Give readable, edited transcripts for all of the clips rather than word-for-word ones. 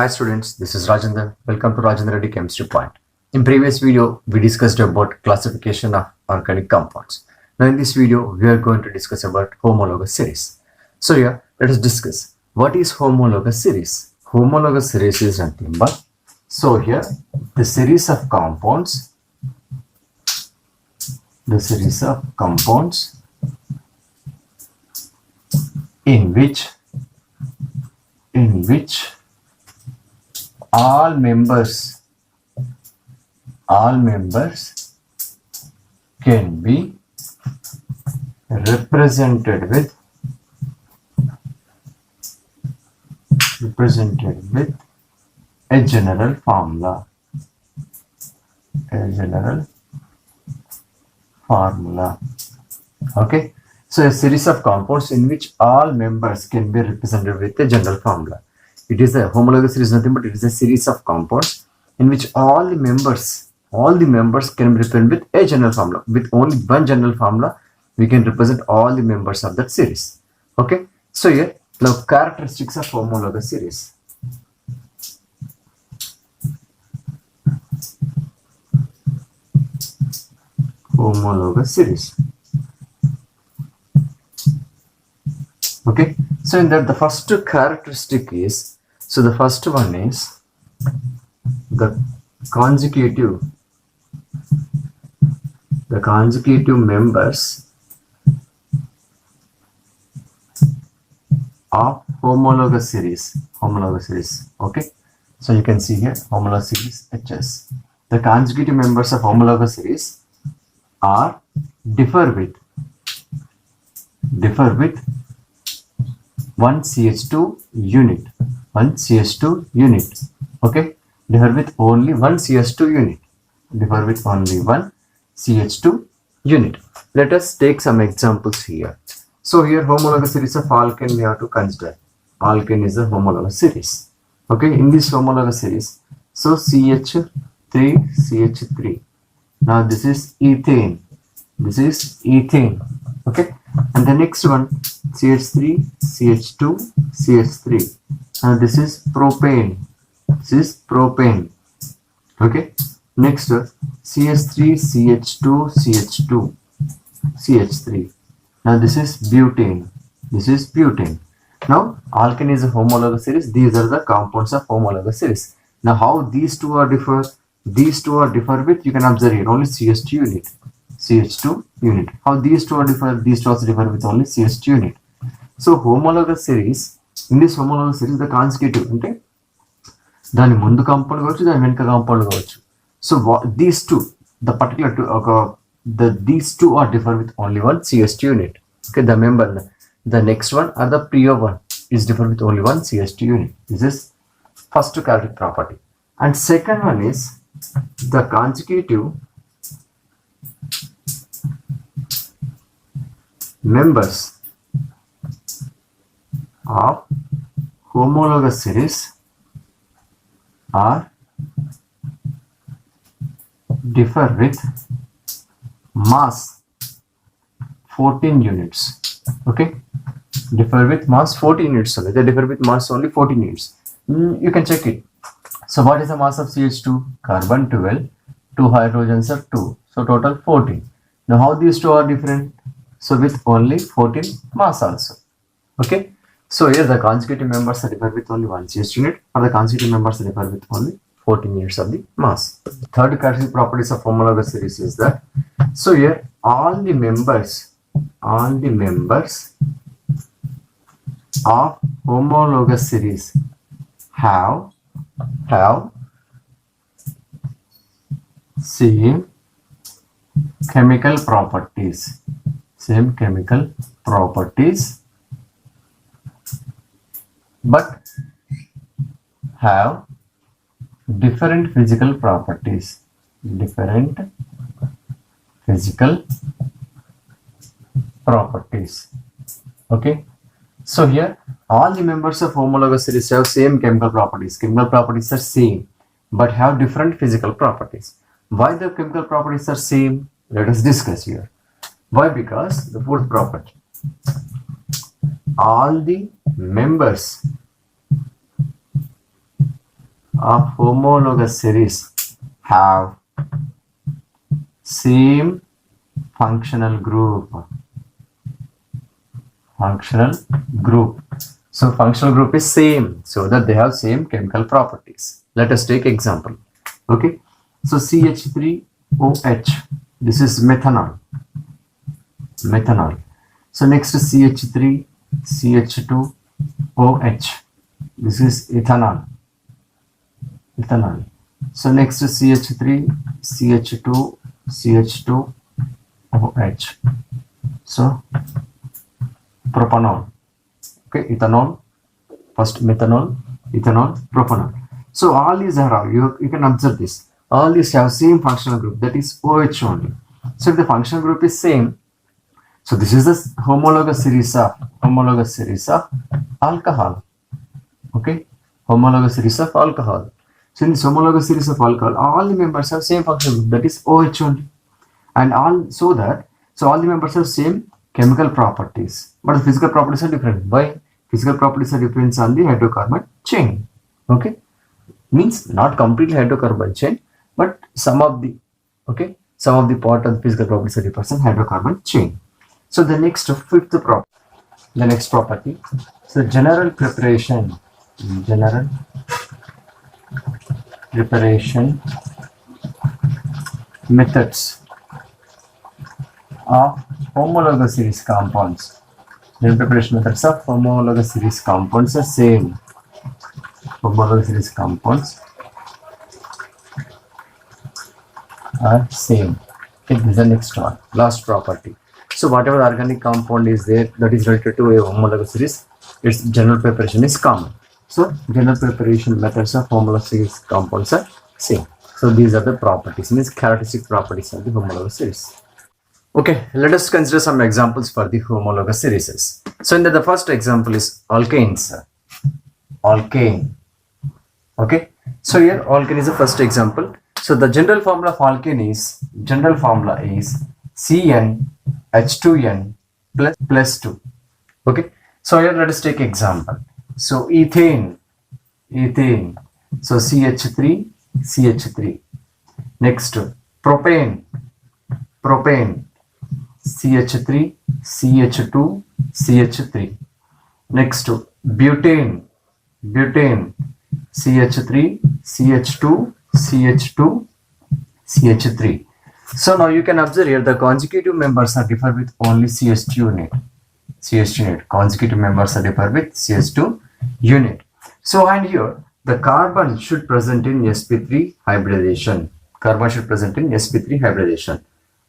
Hi students, this is Rajendra. Welcome to Rajendra Reddy Chemistry Point. In previous video, we discussed about classification of organic compounds. Now in this video, we are going to discuss about homologous series. So here, let us discuss what is homologous series. Homologous series is nothing but, so here the series of compounds in which all members can be represented with a general formula. Okay, so a series of compounds in which all members can be represented with a general formula. It is a homologous series, nothing but it is a series of compounds in which all the members can be represented with a general formula. With only one general formula, we can represent all the members of that series. Okay, so here now characteristics of homologous series. Okay, so in that the first characteristic is, so the first one is the consecutive members of homologous series. Okay, so you can see here homologous series HS. The consecutive members of homologous series are differ with one CH2 unit. Okay, differ with only one CH2 unit. Let us take some examples here. So here homologous series of alkane we have to consider. Alkane is a homologous series. Okay, in this homologous series, so CH3. Now this is ethane. Okay, and the next one CH3, CH2, CH3. Now this is propane. Okay, next CH3, CH2, CH3. Now this is butane. Now alkane is a homologous series. These are the compounds of homologous series. Now how these two are differ? These two are differ with, you can observe here, only CH2 unit. How these two are differ? These two also differ with only CH2 unit. So homologous series, in this homologous series the consecutive అంటే దాని ముందు compound కావచ్చు, దాని వెనుక compound కావచ్చు. So these two, the particular two, these two are differ with only one CH2 unit. Okay, the next one or the prior one is differ with only one CH2 unit. This is first characteristic property. And second one is the consecutive members of homologous series are differ with mass 14 units. Okay, differ with mass 14 units only. They differ with mass only 14 units. You can check it. So what is the mass of CH2? Carbon 12, 2 hydrogens are 2. So total 14. Now how these two are different? So with only 14 mass also. Okay, so here the consecutive members are differ with only one CH2 unit, or the consecutive members are differ with only 14 units of the mass. Third characteristic properties of homologous series is that, so here all the members of homologous series have same chemical properties, but have different physical properties. Okay, so here all the members of homologous series have same chemical properties. Chemical properties are same but have different physical properties. Why the chemical properties are same? Let us discuss here. Why? Because the fourth property, all the members of homologous series have same functional group. Functional group. So functional group is same, so that they have same chemical properties. Let us take example. Okay, so CH3OH, this is methanol. Methanol. So next is CH3CH2OH, this is ethanol. Ethanol. So next is CH3CH2CH2OH, so propanol. Okay, ethanol, first methanol, ethanol, propanol. So all these are, you can observe this, all these have same functional group, that is OH only. So if the functional group is same, so this is the homologous series of alcohol. Okay, homologous series of alcohol. So in this homologous series of alcohol, all the members have same functional group, that is OH only, and all the members have same chemical properties, but the physical properties are different. Why? Physical properties are different on the hydrocarbon chain. Okay, means not completely hydrocarbon chain, but some of the part of the physical properties are different on hydrocarbon chain. So the next fifth property, the next property, so general preparation methods of homologous series compounds. The preparation methods of homologous series compounds are same. Homologous series compounds are same. Okay, this is the next one, last property. So whatever organic compound is there that is related to a homologous series, its general preparation is common. So general preparation methods of homologous series compounds are same. So these are the properties, means characteristic properties of the homologous series. Okay, let us consider some examples for the homologous series. So in the first example is alkanes. Alkane. Okay, so here alkane is the first example. So the general formula of alkane is CnH2n plus 2. Okay, so here let us take example. So ethane, so CH3. Next propane, CH3CH2CH3. Next butane, CH3CH2CH2CH3. So now you can observe here the consecutive members are differ with only CH2 unit. Consecutive members are differ with CH2 unit. So and here the carbon should present in sp3 hybridization.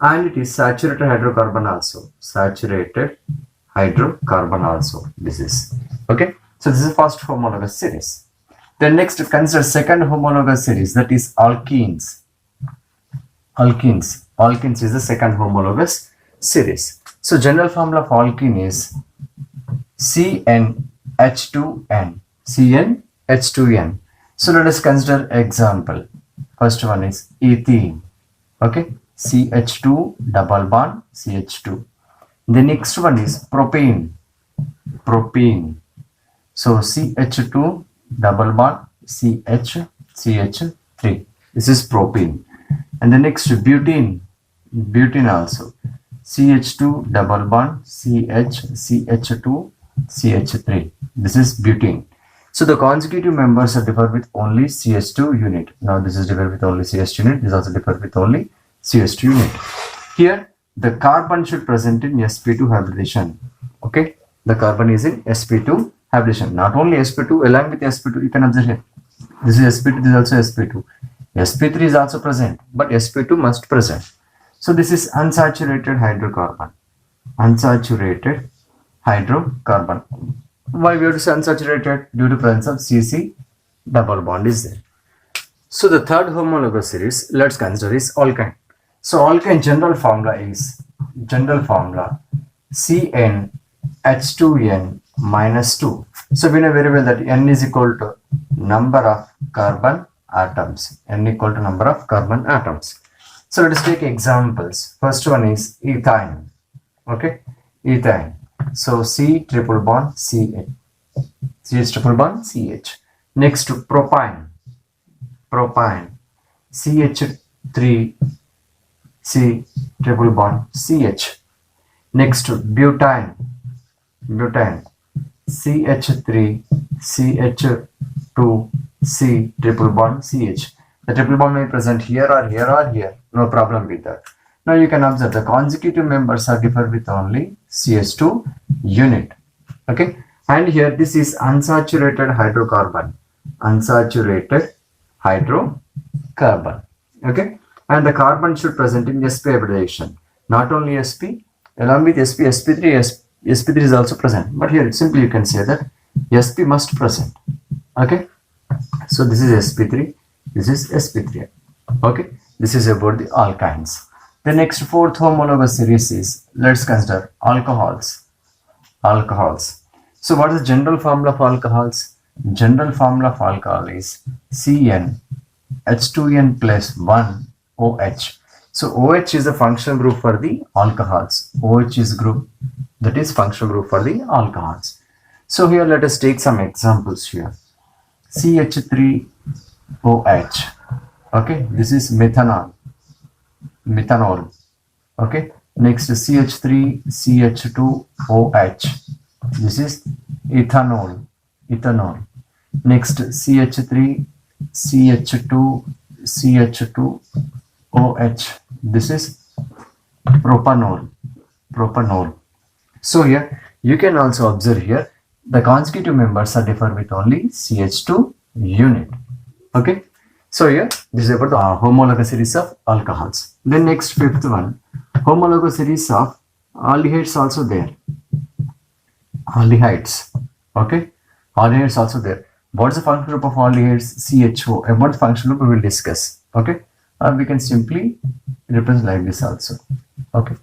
And it is saturated hydrocarbon also. This is okay. So this is the first homologous series. Then next consider second homologous series, that is alkenes. Alkenes is the second homologous series. So general formula of alkene is CnH2n. So let us consider example. First one is ethene. Okay, CH2 double bond CH2. The next one is propane. So CH2 double bond CH3. This is propane. And the next butane also. CH2 double bond CH2 CH3. This is butane. So the consecutive members are differ with only CH2 unit. Now this is differ with only CH2 unit. This also differ with only CH2 unit. Here the carbon should present in sp2 hybridization. Okay, the carbon is in sp2 hybridization. Not only sp2, along with sp2 you can observe here. This is sp2, this is also sp2. sp3 is also present, but sp2 must present. So this is unsaturated hydrocarbon. Why we have to say unsaturated? Due to presence of CC double bond is there. So the third homologous series, let's consider is alkyne. So alkyne general formula is CnH2n minus 2. So we know very well that n is equal to number of carbon atoms. So let us take examples. First one is ethine. Okay, ethine. So C triple bond CH. Next to propane. propine, CH3C triple bond CH. Next butane, CH3CH2C triple bond CH. The triple bond may present here or here or here, no problem with that. Now you can observe the consecutive members are differ with only CH2 unit. Okay, and here this is unsaturated hydrocarbon, okay, and the carbon should present in sp hybridization, not only sp, along with sp, sp3 is also present, but here simply you can say that sp must present. Okay, so this is sp3, this is sp3. Okay, this is about the alkynes. The next fourth homologous series is, let's consider alcohols. So what is the general formula of alcohols? General formula of alcohol is CnH2n plus 1 OH. So OH is the functional group for the alcohols. OH is group that is functional group for the alcohols. So here let us take some examples here. CH3OH. Okay, this is methanol. Okay, next CH3CH2OH. This is ethanol. Next CH3CH2CH2OH. This is propanol. So here you can also observe here the consecutive members are differ with only CH2 unit. Okay, so here this is about the homologous series of alcohols. Then next fifth one, homologous series of aldehydes also there. Aldehydes. Okay, aldehydes also there. What's the functional group of aldehydes? CHO. About the functional group we will discuss. Okay, we can simply represent like this also. Okay,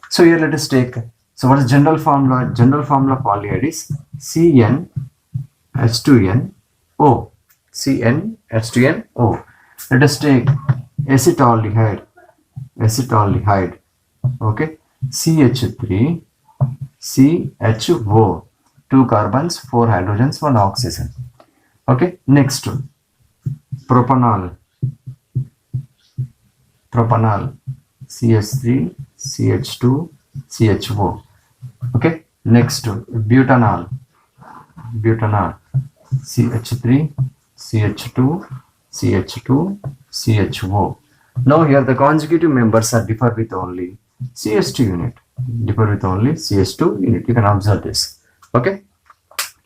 so here let us take, so what is general formula? General formula of aldehyde is CnH2nO. CnH2nO. Let us take acetaldehyde. Okay, CH3CHO. 2 carbons, 4 hydrogens, 1 oxygen. Okay, next propanol. CH3CH2CHO. Okay, next butanol. CH3CH2CH2CHO. Now here the consecutive members are differ with only CH2 unit. You can observe this. Okay,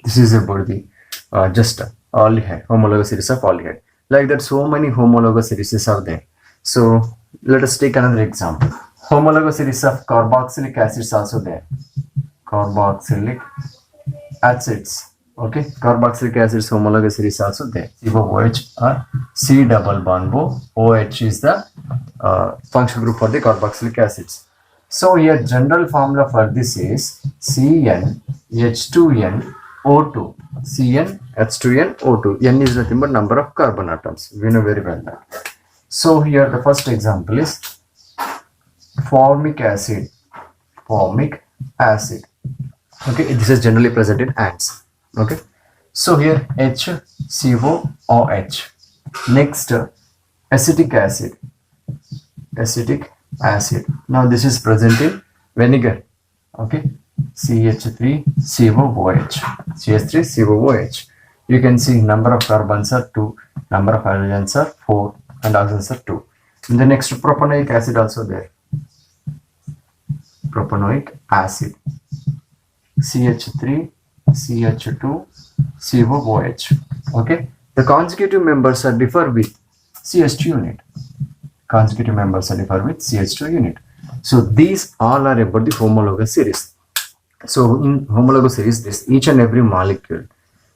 this is about the just aldehyde, homologous series of aldehyde. Like that, so many homologous series are there. So let us take another example. Homologous series of carboxylic acids also there. Carboxylic acids. Okay, carboxylic acids homologous series also there. COOH or C double bond OH is the functional group for the carboxylic acids. So here general formula for this is CnH2nO2. CnH2nO2. N is nothing but number of carbon atoms. We know very well that. So here the first example is formic acid. Okay, this is generally present in ants. Okay, so here HCOOH. Next acetic acid. Now this is present in vinegar. Okay, CH3COOH. You can see number of carbons are 2, number of hydrogens are 4, and oxygens are 2. And the next propanoic acid also there. Propanoic acid. CH3CH2COOH. Okay, the consecutive members are differ with CH2 unit. So these all are about the homologous series. So in homologous series, this each and every molecule,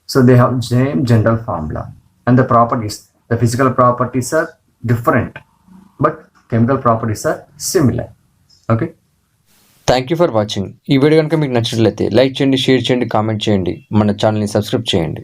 so they have same general formula, and the properties, the physical properties are different, but chemical properties are similar. Okay. Thank you for watching. ఈ video కనుక మీకు నచ్చినట్లయితే like చేయండి, share చేయండి, comment చేయండి, మన ఛానల్ని subscribe చేయండి.